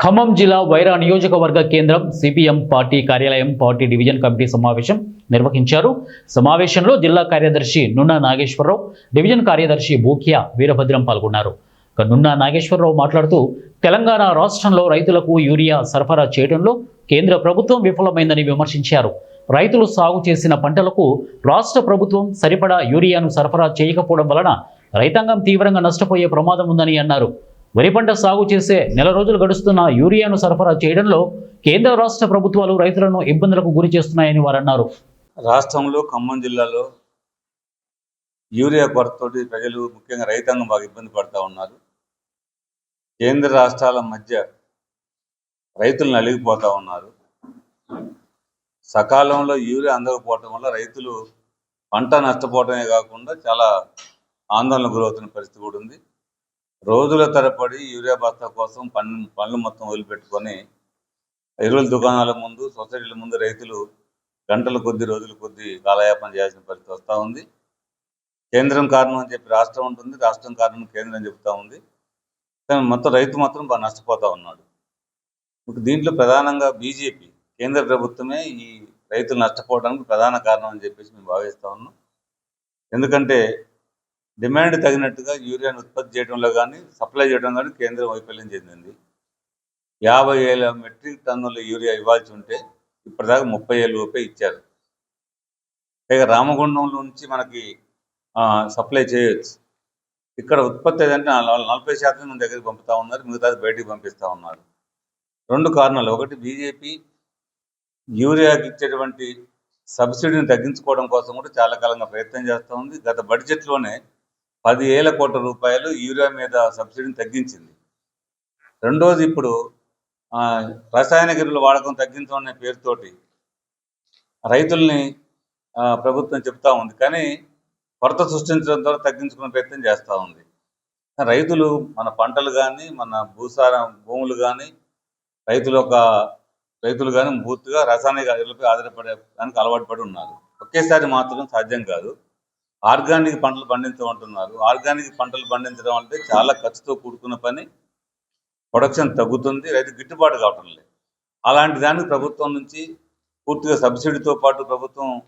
ఖమ్మం జిల్లా వైరా నియోజకవర్గ కేంద్రం సిపిఎం పార్టీ కార్యాలయం పార్టీ డివిజన్ కమిటీ సమావేశం నిర్వహించారు. సమావేశంలో జిల్లా కార్యదర్శి నున్నా నాగేశ్వరరావు, డివిజన్ కార్యదర్శి బూకియా వీరభద్రం పాల్గొన్నారు. నున్నా నాగేశ్వరరావు మాట్లాడుతూ తెలంగాణ రాష్ట్రంలో రైతులకు యూరియా సరఫరా చేయడంలో కేంద్ర ప్రభుత్వం విఫలమైందని విమర్శించారు. రైతులు సాగు చేసిన పంటలకు రాష్ట్ర ప్రభుత్వం సరిపడా యూరియాను సరఫరా చేయకపోవడం వలన రైతాంగం తీవ్రంగా నష్టపోయే ప్రమాదం ఉందని అన్నారు. వరి పంట సాగు చేసే నెల రోజులు గడుస్తున్న యూరియాను సరఫరా చేయడంలో కేంద్ర రాష్ట్ర ప్రభుత్వాలు రైతులను ఇబ్బందులకు గురి చేస్తున్నాయని వారు అన్నారు. రాష్ట్రంలో ఖమ్మం జిల్లాలో యూరియా కొరతతోటి ప్రజలు ముఖ్యంగా రైతాంగం బాగా ఇబ్బంది పడుతూ ఉన్నారు. కేంద్ర రాష్ట్రాల మధ్య రైతులు నలిగిపోతూ ఉన్నారు. సకాలంలో యూరియా అందకపోవటం వల్ల రైతులు పంట నష్టపోవడమే కాకుండా చాలా ఆందోళనకు గురవుతున్న పరిస్థితి కూడా ఉంది. రోజుల తరబడి యూరియా బస్తా కోసం పనులు మొత్తం వదిలిపెట్టుకొని ఎరువుల దుకాణాల ముందు, సొసైటీల ముందు రైతులు గంటల కొద్ది, రోజుల కొద్ది కాలయాపన చేయాల్సిన పరిస్థితి వస్తూ ఉంది. కేంద్రం కారణం అని చెప్పి రాష్ట్రం ఉంటుంది, రాష్ట్రం కారణం కేంద్రం చెప్తా ఉంది. కానీ మొత్తం రైతు మాత్రం బాగా నష్టపోతూ ఉన్నాడు. దీంట్లో ప్రధానంగా బీజేపీ కేంద్ర ప్రభుత్వమే ఈ రైతులు నష్టపోవడానికి ప్రధాన కారణం అని చెప్పేసి మేము భావిస్తూ ఉన్నాం. ఎందుకంటే డిమాండ్ తగినట్టుగా యూరియాను ఉత్పత్తి చేయడంలో కానీ సప్లై చేయడం కానీ కేంద్రం వైఫల్యం చెందింది. 50,000 మెట్రిక్ టన్నుల యూరియా ఇవ్వాల్సి ఉంటే ఇప్పటిదాకా 30,000 రూపే ఇచ్చారు. పైగా రామగుండం నుంచి మనకి సప్లై చేయొచ్చు. ఇక్కడ ఉత్పత్తి ఏదంటే 40% మన దగ్గరికి పంపుతూ ఉన్నారు, మిగతాది బయటికి పంపిస్తూ ఉన్నారు. 2 కారణాలు. ఒకటి, బీజేపీ యూరియాకి ఇచ్చేటువంటి సబ్సిడీని తగ్గించుకోవడం కోసం కూడా చాలా కాలంగా ప్రయత్నం చేస్తూ ఉంది. గత బడ్జెట్లోనే 10,000 కోట్ల రూపాయలు యూరియా మీద సబ్సిడీని తగ్గించింది. రెండోది, ఇప్పుడు రసాయనిక ఎరువుల వాడకం తగ్గించడం అనే పేరుతోటి రైతుల్ని ప్రభుత్వం చెప్తా ఉంది. కానీ కొరత సృష్టించడం ద్వారా తగ్గించుకునే ప్రయత్నం చేస్తూ ఉంది. రైతులు మన పంటలు కానీ, మన భూములు కానీ, రైతులు కానీ పూర్తిగా రసాయనిక ఎరువులపై ఆధారపడడానికి అలవాటు పడి ఉన్నారు. ఒకేసారి మాత్రం సాధ్యం కాదు. ఆర్గానిక్ పంటలు పండించమంటున్నారు. ఆర్గానిక్ పంటలు పండించడం అంటే చాలా ఖర్చుతో కూడుకున్న పని. ప్రొడక్షన్ తగ్గుతుంది, రైతు గిట్టుబాటు కావటం లేదు. అలాంటి దానికి ప్రభుత్వం నుంచి పూర్తిగా సబ్సిడీతో పాటు ప్రభుత్వం